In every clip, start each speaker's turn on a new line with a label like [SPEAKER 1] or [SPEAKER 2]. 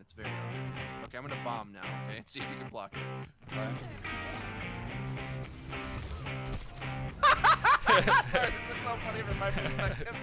[SPEAKER 1] It's very hard. Okay, I'm gonna bomb now, okay? See if you can block it. Sorry, this is so funny from my perspective.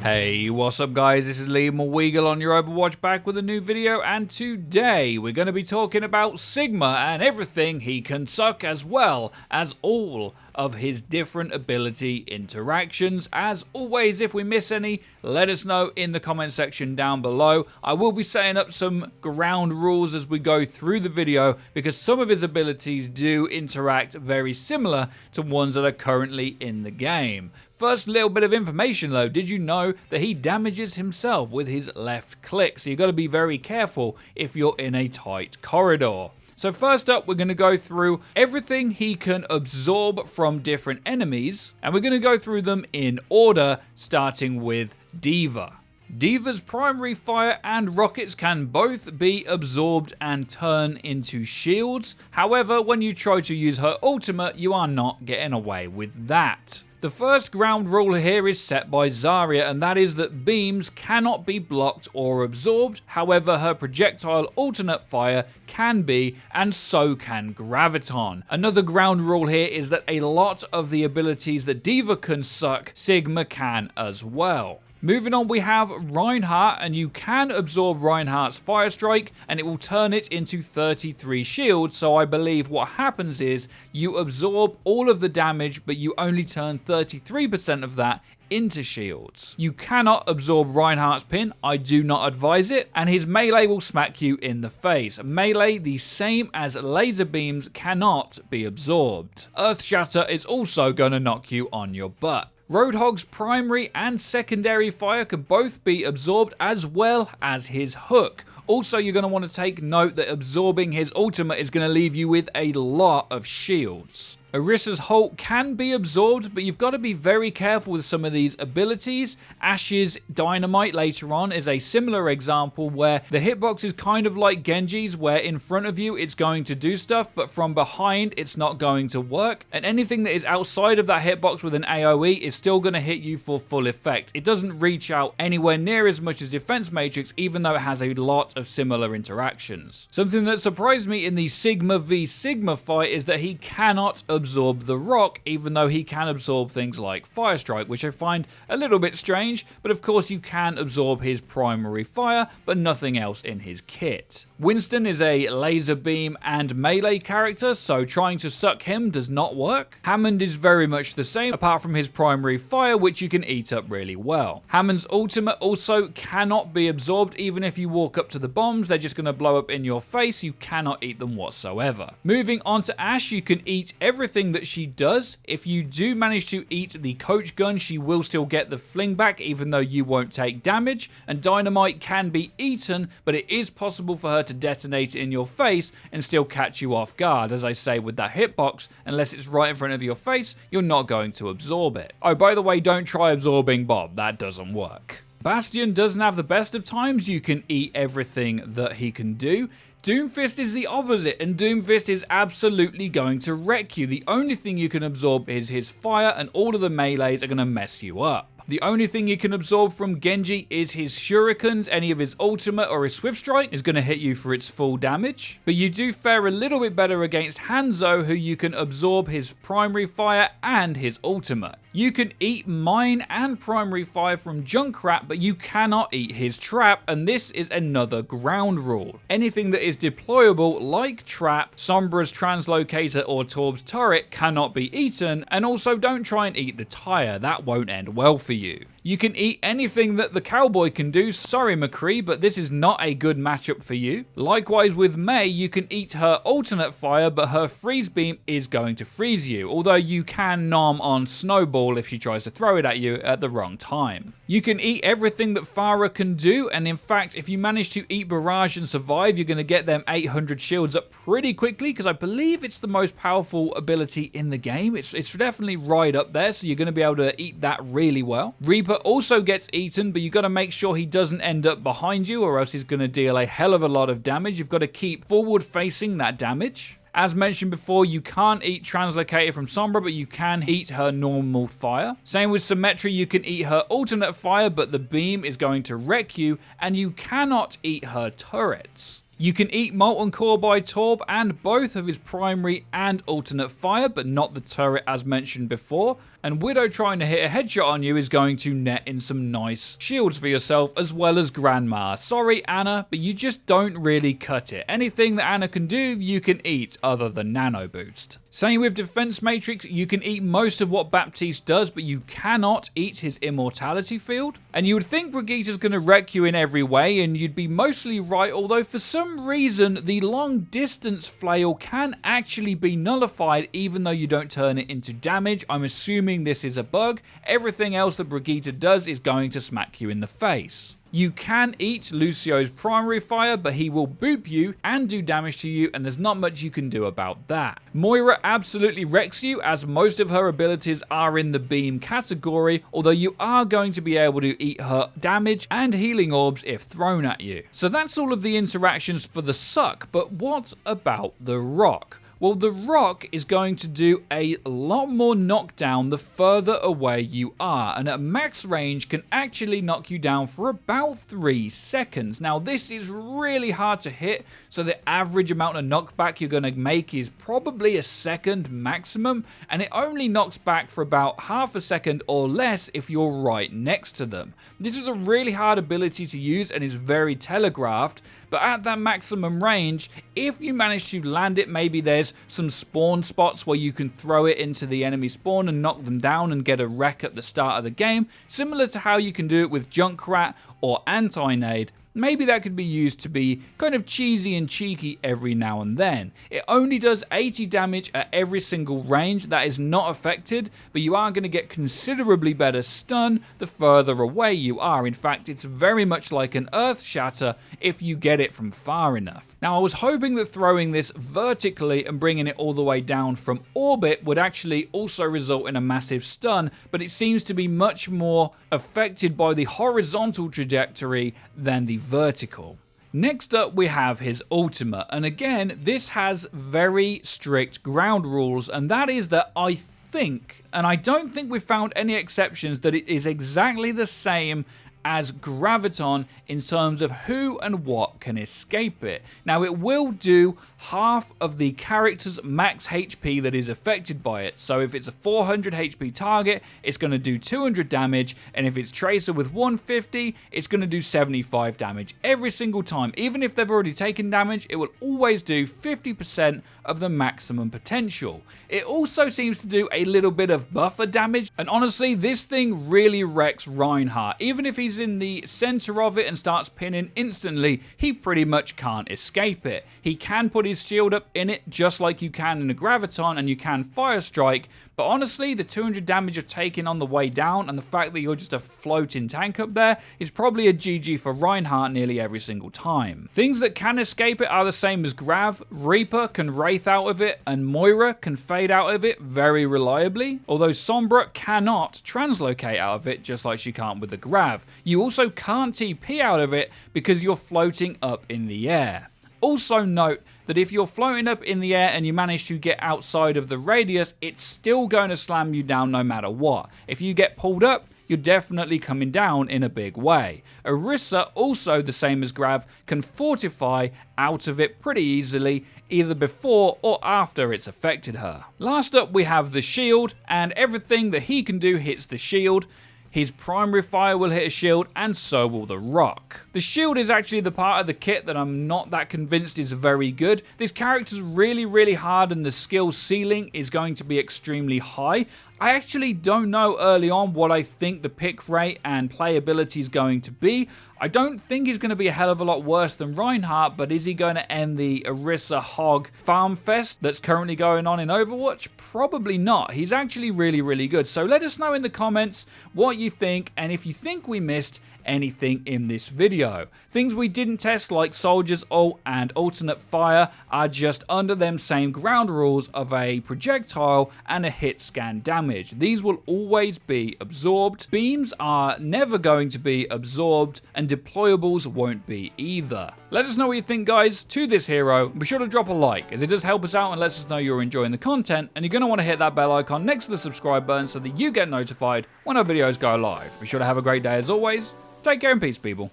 [SPEAKER 2] Hey, what's up guys, this is Liam Weagle on Your Overwatch, back with a new video, and today we're going to be talking about Sigma and everything he can suck, as well as all of his different ability interactions. As always, if we miss any, let us know in the comment section down below. I will be setting up some ground rules as we go through the video, because some of his abilities do interact very similar to ones that are currently in the game. First little bit of information though, did you know that he damages himself with his left click? So you've got to be very careful if you're in a tight corridor. So first up, we're going to go through everything he can absorb from different enemies, and we're going to go through them in order, starting with D.Va. D.Va's primary fire and rockets can both be absorbed and turn into shields. However, when you try to use her ultimate, you are not getting away with that. The first ground rule here is set by Zarya, and that is that beams cannot be blocked or absorbed. However, her projectile alternate fire can be, and so can Graviton. Another ground rule here is that a lot of the abilities that D.Va can suck, Sigma can as well. Moving on, we have Reinhardt, and you can absorb Reinhardt's Fire Strike and it will turn it into 33 shields. So I believe what happens is you absorb all of the damage, but you only turn 33% of that into shields. You cannot absorb Reinhardt's pin, I do not advise it, and his melee will smack you in the face. Melee, the same as laser beams, cannot be absorbed. Earth Shatter is also going to knock you on your butt. Roadhog's primary and secondary fire can both be absorbed, as well as his hook. Also, you're going to want to take note that absorbing his ultimate is going to leave you with a lot of shields. Orissa's Hulk can be absorbed, but you've got to be very careful with some of these abilities. Ashe's Dynamite later on is a similar example where the hitbox is kind of like Genji's, where in front of you it's going to do stuff, but from behind it's not going to work. And anything that is outside of that hitbox with an AoE is still going to hit you for full effect. It doesn't reach out anywhere near as much as Defense Matrix, even though it has a lot of similar interactions. Something that surprised me in the Sigma v Sigma fight is that he cannot absorb the rock, even though he can absorb things like Fire Strike, which I find a little bit strange, but of course you can absorb his primary fire, but nothing else in his kit. Winston is a laser beam and melee character, so trying to suck him does not work. Hammond is very much the same, apart from his primary fire, which you can eat up really well. Hammond's ultimate also cannot be absorbed. Even if you walk up to the bombs, they're just going to blow up in your face. You cannot eat them whatsoever. Moving on to Ashe, you can eat everything that she does. If you do manage to eat the coach gun, she will still get the fling back, even though you won't take damage. And Dynamite can be eaten, but it is possible for her to detonate it in your face and still catch you off guard. As I say, with that hitbox, unless it's right in front of your face, you're not going to absorb it. Oh, by the way, don't try absorbing Bob. That doesn't work. Bastion doesn't have the best of times. You can eat everything that he can do. Doomfist is the opposite, and Doomfist is absolutely going to wreck you. The only thing you can absorb is his fire, and all of the melees are going to mess you up. The only thing you can absorb from Genji is his shurikens. Any of his ultimate or his swift strike is going to hit you for its full damage. But you do fare a little bit better against Hanzo, who you can absorb his primary fire and his ultimate. You can eat mine and primary fire from Junkrat, but you cannot eat his trap, and this is another ground rule. Anything that is deployable, like Trap, Sombra's Translocator, or Torb's Turret, cannot be eaten, and also don't try and eat the tire. That won't end well for you. You can eat anything that the Cowboy can do. Sorry, McCree, but this is not a good matchup for you. Likewise with Mei, you can eat her alternate fire, but her freeze beam is going to freeze you, although you can nom on Snowball if she tries to throw it at you at the wrong time. You can eat everything that Pharah can do, and in fact, if you manage to eat Barrage and survive, you're going to get them 800 shields up pretty quickly, because I believe it's the most powerful ability in the game. It's definitely right up there, so you're going to be able to eat that really well. Reaper also gets eaten, but you got to make sure he doesn't end up behind you, or else he's going to deal a hell of a lot of damage. You've got to keep forward facing that damage. As mentioned before, you can't eat Translocated from Sombra, but you can eat her normal fire. Same with Symmetry, you can eat her alternate fire, but the beam is going to wreck you, and you cannot eat her turrets. You can eat Molten Core by Torb and both of his primary and alternate fire, but not the turret as mentioned before. And Widow trying to hit a headshot on you is going to net in some nice shields for yourself, as well as Grandma. Sorry, Anna, but you just don't really cut it. Anything that Anna can do, you can eat other than Nano Boost. Same with Defense Matrix, you can eat most of what Baptiste does, but you cannot eat his Immortality Field. And you would think Brigitte's going to wreck you in every way, and you'd be mostly right, although for some reason, the long distance flail can actually be nullified even though you don't turn it into damage. I'm assuming this is a bug. Everything else that Brigitte does is going to smack you in the face. You can eat Lucio's primary fire, but he will boop you and do damage to you, and there's not much you can do about that. Moira absolutely wrecks you, as most of her abilities are in the beam category, although you are going to be able to eat her damage and healing orbs if thrown at you. So that's all of the interactions for the Suck, but what about the Rock? Well, the Rock is going to do a lot more knockdown the further away you are, and at max range can actually knock you down for about 3 seconds. Now, this is really hard to hit, so the average amount of knockback you're going to make is probably a second maximum, and it only knocks back for about half a second or less if you're right next to them. This is a really hard ability to use and is very telegraphed, but at that maximum range, if you manage to land it, maybe there's some spawn spots where you can throw it into the enemy spawn and knock them down and get a wreck at the start of the game, similar to how you can do it with Junkrat or Anti-Nade. Maybe that could be used to be kind of cheesy and cheeky every now and then. It only does 80 damage at every single range that is not affected, but you are going to get considerably better stun the further away you are. In fact, it's very much like an Earth Shatter if you get it from far enough. Now, I was hoping that throwing this vertically and bringing it all the way down from orbit would actually also result in a massive stun, but it seems to be much more affected by the horizontal trajectory than the vertical. Next up, we have his ultimate, and again, this has very strict ground rules, and that is that I think, and I don't think we've found any exceptions, that it is exactly the same as Graviton in terms of who and what can escape it. Now, it will do half of the character's max HP that is affected by it. So if it's a 400 HP target, it's going to do 200 damage, and if it's Tracer with 150, it's going to do 75 damage every single time. Even if they've already taken damage, it will always do 50% of the maximum potential. It also seems to do a little bit of buffer damage, and honestly, this thing really wrecks Reinhardt. Even if he's in the center of it and starts pinning instantly, he pretty much can't escape it. He can put his shield up in it just like you can in a Graviton, and you can Fire Strike, but honestly, the 200 damage you're taking on the way down and the fact that you're just a floating tank up there is probably a GG for Reinhardt nearly every single time. Things that can escape it are the same as Grav. Reaper can Wraith out of it, and Moira can fade out of it very reliably, although Sombra cannot translocate out of it just like she can't with the Grav. You also can't TP out of it because you're floating up in the air. Also note that if you're floating up in the air and you manage to get outside of the radius, it's still going to slam you down no matter what. If you get pulled up, you're definitely coming down in a big way. Orisa, also the same as Grav, can fortify out of it pretty easily, either before or after it's affected her. Last up, we have the shield, and everything that he can do hits the shield. His primary fire will hit a shield, and so will the Rock. The shield is actually the part of the kit that I'm not that convinced is very good. This character's really hard, and the skill ceiling is going to be extremely high. I actually don't know early on what I think the pick rate and playability is going to be. I don't think he's going to be a hell of a lot worse than Reinhardt, but is he going to end the Orisa Hog Farm Fest that's currently going on in Overwatch? Probably not. He's actually really good. So let us know in the comments what you think, and if you think we missed anything in this video. Things we didn't test, like Soldier's ult and alternate fire, are just under them same ground rules of a projectile and a hit scan damage. damage. These will always be absorbed. Beams are never going to be absorbed, and deployables won't be either. Let us know what you think, guys, to this hero. Be sure to drop a like, as it does help us out and lets us know you're enjoying the content, and you're going to want to hit that bell icon next to the subscribe button so that you get notified when our videos go live. Be sure to have a great day as always. Take care and peace, people.